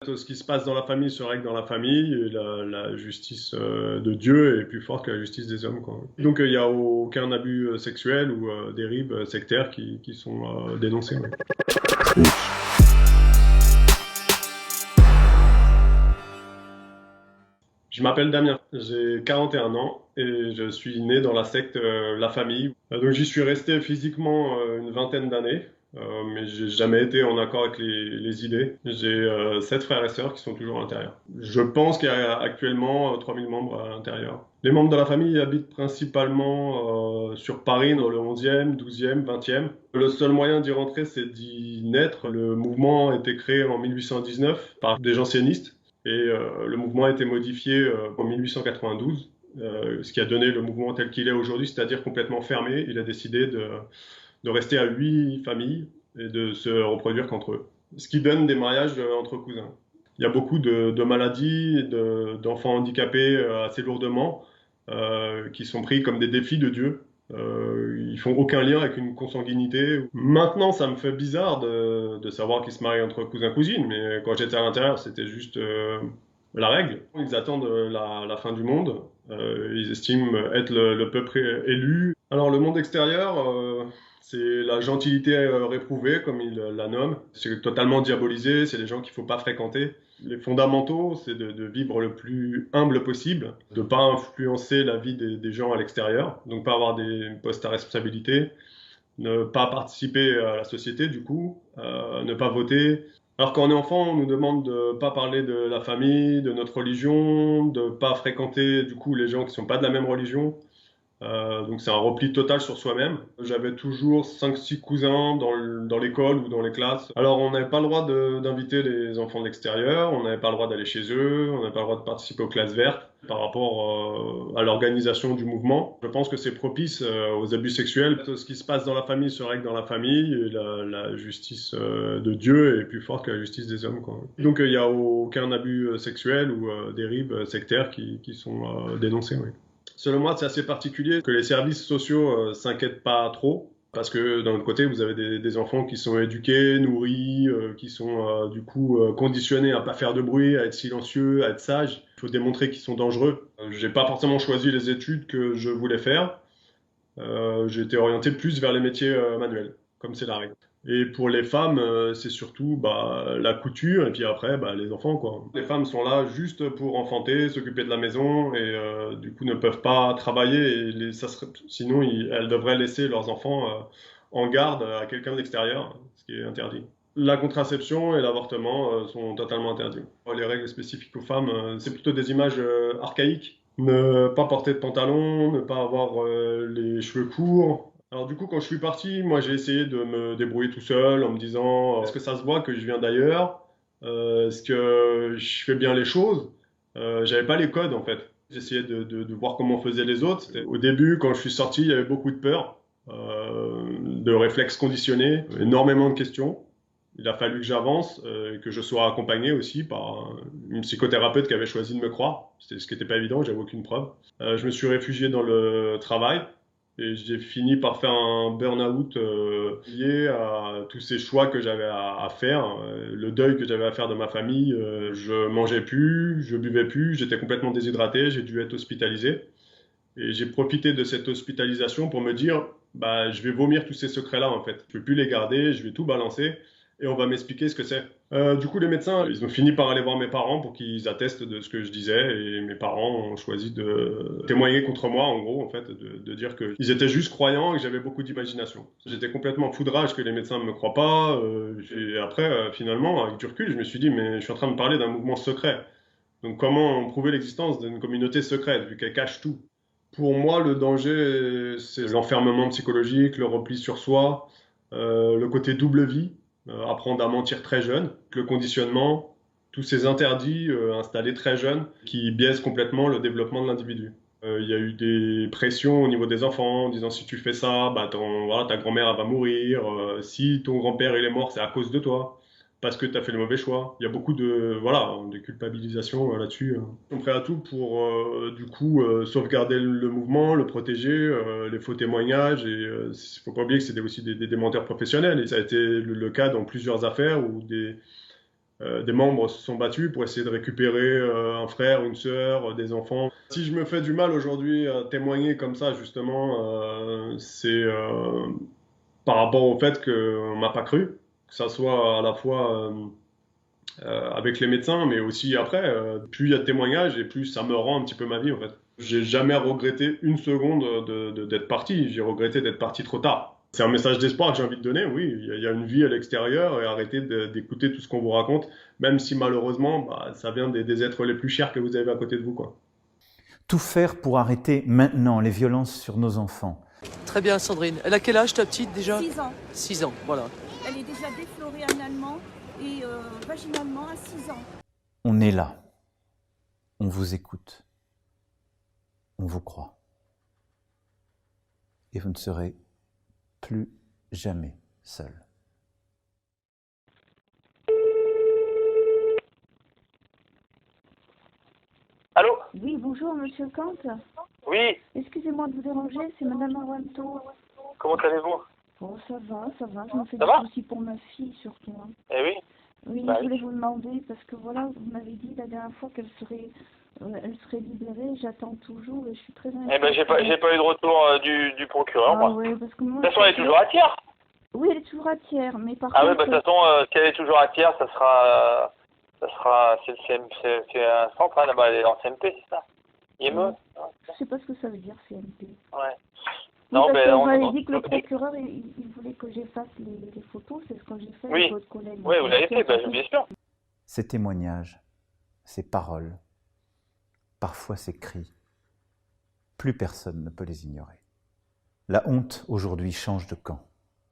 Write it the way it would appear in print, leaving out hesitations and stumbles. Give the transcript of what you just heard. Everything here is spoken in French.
Ce qui se passe dans la famille se règle dans la famille, et la justice de Dieu est plus forte que la justice des hommes, quoi. Donc il n'y a aucun abus sexuel ou dérives sectaires qui sont dénoncés. Ouais. Je m'appelle Damien, j'ai 41 ans et je suis né dans la secte La Famille. Donc j'y suis resté physiquement une vingtaine d'années, mais j'ai jamais été en accord avec les idées. J'ai 7 frères et sœurs qui sont toujours à l'intérieur. Je pense qu'il y a actuellement 3000 membres à l'intérieur. Les membres de la famille habitent principalement sur Paris, dans le 11e, 12e, 20e. Le seul moyen d'y rentrer, c'est d'y naître. Le mouvement a été créé en 1819 par des jansénistes. Et le mouvement a été modifié en 1892, ce qui a donné le mouvement tel qu'il est aujourd'hui, c'est-à-dire complètement fermé. Il a décidé de rester à 8 familles et de se reproduire qu'entre eux. Ce qui donne des mariages entre cousins. Il y a beaucoup de maladies et d'enfants handicapés assez lourdement qui sont pris comme des défis de Dieu. Ils font aucun lien avec une consanguinité. Maintenant, ça me fait bizarre de savoir qu'ils se marient entre cousins-cousines, mais quand j'étais à l'intérieur, c'était juste la règle. Ils attendent la fin du monde. Ils estiment être le peuple élu. Alors, le monde extérieur, c'est la gentilité réprouvée, comme ils la nomment. C'est totalement diabolisé, c'est les gens qu'il ne faut pas fréquenter. Les fondamentaux, c'est de vivre le plus humble possible, de ne pas influencer la vie des gens à l'extérieur, donc pas avoir des postes à responsabilité, ne pas participer à la société du coup, ne pas voter. Alors quand on est enfant, on nous demande de ne pas parler de la famille, de notre religion, de ne pas fréquenter du coup les gens qui ne sont pas de la même religion. Donc c'est un repli total sur soi-même. J'avais toujours 5-6 cousins dans l'école ou dans les classes. Alors on n'avait pas le droit d'inviter les enfants de l'extérieur, on n'avait pas le droit d'aller chez eux, on n'avait pas le droit de participer aux classes vertes par rapport à l'organisation du mouvement. Je pense que c'est propice aux abus sexuels. Ce qui se passe dans la famille se règle dans la famille, et la justice de Dieu est plus forte que la justice des hommes, quoi. Donc il n'y a aucun abus sexuel ou dérives sectaires qui sont dénoncés. Oui. Selon moi, c'est assez particulier que les services sociaux s'inquiètent pas trop, parce que d'un autre côté, vous avez des enfants qui sont éduqués, nourris, qui sont du coup conditionnés à pas faire de bruit, à être silencieux, à être sages. Il faut démontrer qu'ils sont dangereux. J'ai pas forcément choisi les études que je voulais faire. J'ai été orienté plus vers les métiers manuels, comme c'est la règle. Et pour les femmes, c'est surtout la couture et puis après les enfants, quoi. Les femmes sont là juste pour enfanter, s'occuper de la maison et du coup ne peuvent pas travailler. Sinon, elles devraient laisser leurs enfants en garde à quelqu'un de l'extérieur, ce qui est interdit. La contraception et l'avortement sont totalement interdits. Les règles spécifiques aux femmes, c'est plutôt des images archaïques. Ne pas porter de pantalon, ne pas avoir les cheveux courts. Alors du coup, quand je suis parti, moi j'ai essayé de me débrouiller tout seul en me disant est-ce que ça se voit que je viens d'ailleurs? Est-ce que je fais bien les choses? J'avais pas les codes en fait. J'essayais de voir comment faisaient les autres. Au début, quand je suis sorti, il y avait beaucoup de peur, de réflexes conditionnés, énormément de questions. Il a fallu que j'avance, que je sois accompagné aussi par une psychothérapeute qui avait choisi de me croire. C'était ce qui n'était pas évident, j'avais aucune preuve. Je me suis réfugié dans le travail et j'ai fini par faire un burn-out lié à tous ces choix que j'avais à faire, le deuil que j'avais à faire de ma famille. Je mangeais plus, je buvais plus, j'étais complètement déshydraté, j'ai dû être hospitalisé. Et j'ai profité de cette hospitalisation pour me dire, je vais vomir tous ces secrets-là en fait. Je ne vais plus les garder, je vais tout balancer et on va m'expliquer ce que c'est. Du coup, les médecins, ils ont fini par aller voir mes parents pour qu'ils attestent de ce que je disais et mes parents ont choisi de témoigner contre moi, en gros, en fait, de dire qu'ils étaient juste croyants et que j'avais beaucoup d'imagination. J'étais complètement en foudrage que les médecins ne me croient pas. Et après, finalement, avec du recul, je me suis dit, mais je suis en train de parler d'un mouvement secret. Donc comment prouver l'existence d'une communauté secrète, vu qu'elle cache tout? Pour moi, le danger, c'est l'enfermement psychologique, le repli sur soi, le côté double vie, apprendre à mentir très jeune, le conditionnement, tous ces interdits installés très jeunes qui biaisent complètement le développement de l'individu. Il y a eu des pressions au niveau des enfants en disant si tu fais ça, voilà, ta grand-mère elle va mourir, si ton grand-père il est mort, c'est à cause de toi parce que tu as fait le mauvais choix. Il y a beaucoup de culpabilisation là-dessus. Ils sont prêts à tout pour, du coup, sauvegarder le mouvement, le protéger, les faux témoignages. Et faut pas oublier que c'est aussi des menteurs professionnels. Et ça a été le cas dans plusieurs affaires où des membres se sont battus pour essayer de récupérer un frère, une sœur, des enfants. Si je me fais du mal aujourd'hui à témoigner comme ça, justement, c'est par rapport au fait qu'on m'a pas cru, que ça soit à la fois avec les médecins, mais aussi après. Plus il y a de témoignages et plus ça me rend un petit peu ma vie, en fait. J'ai jamais regretté une seconde d'être parti. J'ai regretté d'être parti trop tard. C'est un message d'espoir que j'ai envie de donner. Oui, il y a une vie à l'extérieur et arrêtez d'écouter tout ce qu'on vous raconte, même si malheureusement, bah, ça vient des êtres les plus chers que vous avez à côté de vous, quoi. Tout faire pour arrêter maintenant les violences sur nos enfants. Très bien, Sandrine. Elle a quel âge, ta petite, déjà? 6 ans. 6 ans, voilà. Elle est déjà déflorée analement et vaginalement à 6 ans. On est là. On vous écoute. On vous croit. Et vous ne serez plus jamais seul. Allô? Oui, bonjour Monsieur Kant. Oui, Excusez-moi de vous déranger, c'est Madame Arwanto. comment allez-vous? Oh, ça va. Je me fais Ça des va soucis pour ma fille surtout. Hein. Eh oui. Oui, Bah je voulais oui. vous demander, parce que voilà, vous m'avez dit la dernière fois qu'elle serait, elle serait libérée. J'attends toujours et je suis très inquiète. Eh ben j'ai pas eu de retour du procureur, Ah moi. oui, parce que moi... De toute façon, elle est toujours à Thiers. Oui, elle est toujours à Thiers, mais par Ah oui, contre... bah de toute façon, si elle est toujours à Thiers, ça sera, c'est un centre, hein, là-bas, elle est en CMP, c'est ça? IME? Je sais pas ce que ça veut dire, CMP. Ouais. Non, Non, parce ben que vous m'avez dit que le on- procureur, il voulait que j'efface les photos, c'est ce que j'ai fait Oui. avec votre collègue. Oui, vous l'avez fait, bien sûr. Ces témoignages, ces paroles, parfois ces cris, plus personne ne peut les ignorer. La honte aujourd'hui change de camp.